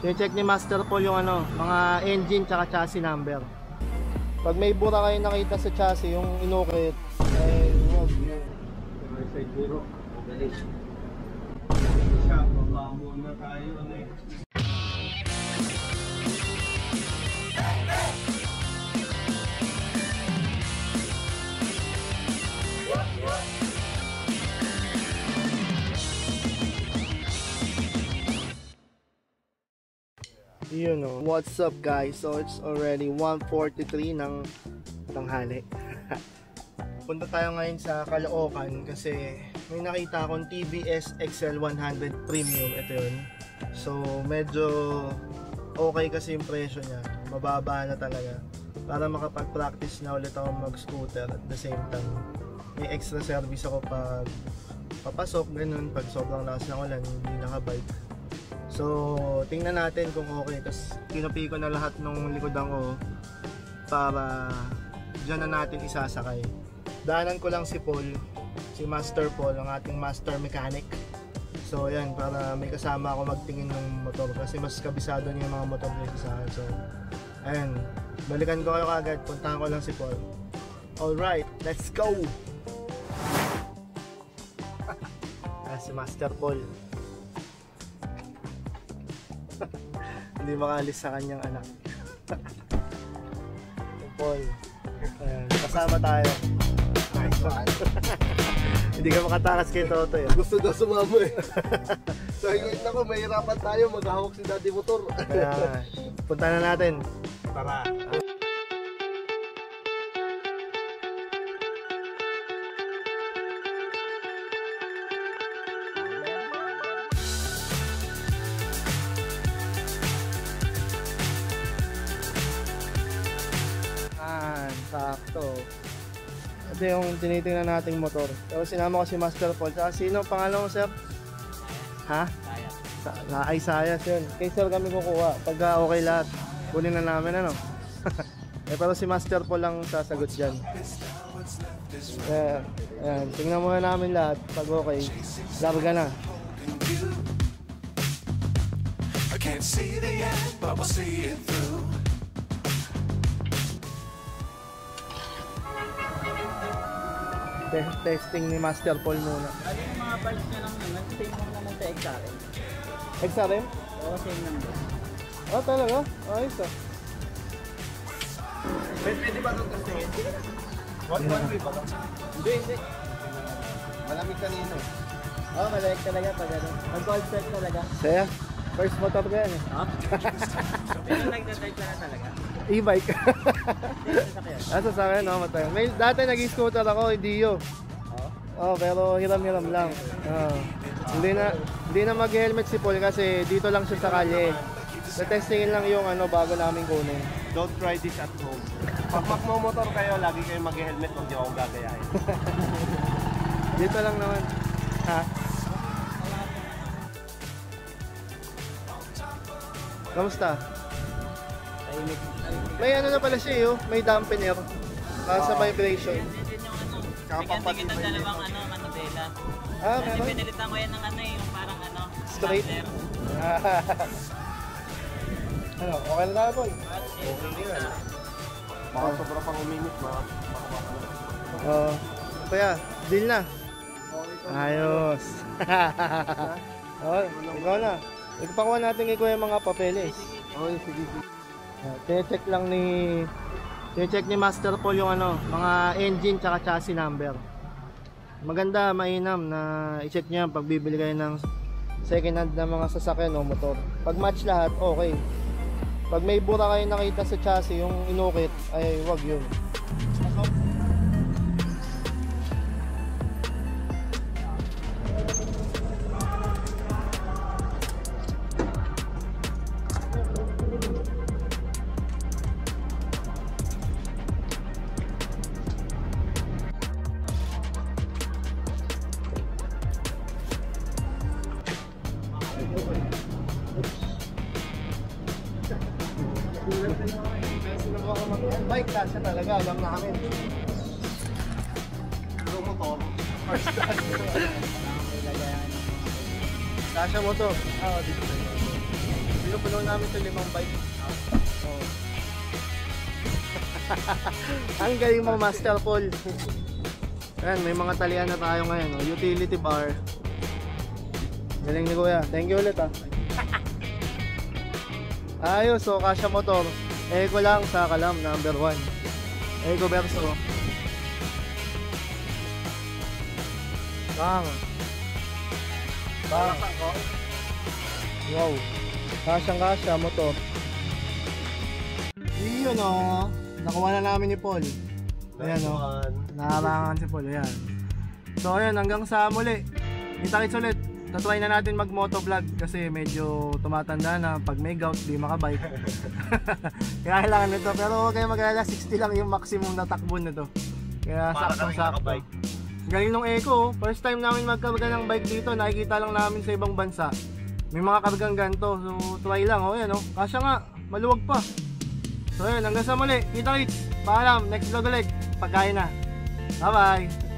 check ni Master Paul yung ano, mga engine tsaka chassis number. Pag may bura kayo nakita sa chassis, yung inukit, ay wag yun. May side mirror. Magalis. Siya, baba muna tayo. Yun know. What's up guys? So it's already 1:43 ng tanghali. Punta tayo ngayon sa Caloocan kasi may nakita akong TVS XL100 Premium. Ito yun. So medyo okay kasi yung presyo niya. Mababa na talaga. Para makapag-practice na ulit ako mag-scooter at the same time. May extra service ako pag papasok, ganun. Pag sobrang lakas ng ulan, hindi nakabike. So, tingnan natin kung okay. Tapos, kinupi ko na lahat ng likodan ko para dyan na natin isasakay. Daanan ko lang si Paul, si Master Paul, ang ating master mechanic. So, yan, para may kasama ako magtingin ng motor kasi mas kabisado niya yung mga motor nito sa akin. So, ayan, balikan ko kayo kagad. Puntahan ko lang si Paul. Alright, let's go! Si Master Paul. Hindi makaalis sa kanyang anak. Paul. Ayan, kasama tayo. Nice one. Hindi ka makatakas kay Toto eh. Gusto daw sumama eh. So ngayon ako, mahirapan tayo maghahawak si Daddy Motor. Kaya, punta na natin. Tara. Sakto. Ito yung tinitingnan nating motor. Pero sinama ko si Master Paul. Saka sino pangalan mo, sir? Ha? Sayas. Ay, Sayas yun. Kay sir kami kukuha. Pagka okay lahat, kunin na namin ano. Pero si Master Paul lang sasagot dyan. Ayan, tingnan muna namin lahat. Pag okay, larga na. I can't see the end, but we'll see it through. Testing ni Master Paul muna. Ano yung mga bikes nyo lang naman? Same lang naman sa XRM. XRM? Oo, same naman. Oh, talaga? Ayos ah. Pwede ba itong testingin? One way ba ito? Hindi. Malamig kanino. Oo, malamig talaga pag ano. Mag-cold start talaga. Saya? First motor ko yan eh. Ha? Pero nagtatay ka na talaga. E-bike. Sasakyan. Sasakyan, no? Matay. Dati nag-scooter ako, Dio. Oh, pero hiram-hiram lang. Hindi na mag-helmet si Paul kasi dito lang siya sa kalye. Testingin lang yung ano bago namin kunin. Don't try this at home. Pag magmamotor kayo, lagi kayo mag-helmet kung di ako gagayahin. Dito lang naman. Ha? Kamusta? May ano na pala siya, may dampener. Sa vibration. Tsaka pampatin ng dalawang manubela. Meron? Kasi pinilitan ko yan ng yung parang straight? Ano, okay na tayo, Paul? Okay na. Baka sobra pang uminit, Kaya, deal na. Ayos. Ikaw na. Ipakawa natin kay Kuya mga papeles. Okay, sige. Check lang check ni Master Paul yung mga engine tsaka chassis number. Maganda, mainam na i-check niya pag bibili kayo ng second hand na mga sasakyan o motor. Pag match lahat, okay. Pag may bura kayo nakita sa chassis, yung inukit, ay wag yun. Bike kasi talaga, alam namin. Pero motor, first class. Kasya mo to. Dito tayo. Sino pa puno namin ito 5 bike. Oh. Ang galing mo, Master Paul. Ayan, may mga talian na tayo ngayon. Oh. Utility bar. Galing ni Kuya. Thank you ulit Ayos, so Kasya motor. Eco lang sa Kalam, number 1. Eco Verso. Bang. Wow. Kasyang-kasya motor. Yun o. Nakuha na namin ni Paul. Ayan o. Nakarangan si Paul. Ayan. So ayan, hanggang sa muli. Kita-kits ulit. Tatry na natin mag-motovlog kasi medyo tumatanda na. Pag may gout, di makabike. Kaya kailangan nito. Pero huwag kayo mag-alala, 60 lang yung maximum na takbo nito. Kaya saktong-sakto. Galing nung Eco. First time namin magkarga ng bike dito. Nakikita lang namin sa ibang bansa. May mga kargang ganito. So try lang. O yan o. Kasya nga. Maluwag pa. So ayan, hanggang sa muli. Kita-kits. Paalam. Next vlog ulit. Pagkain na. Bye bye.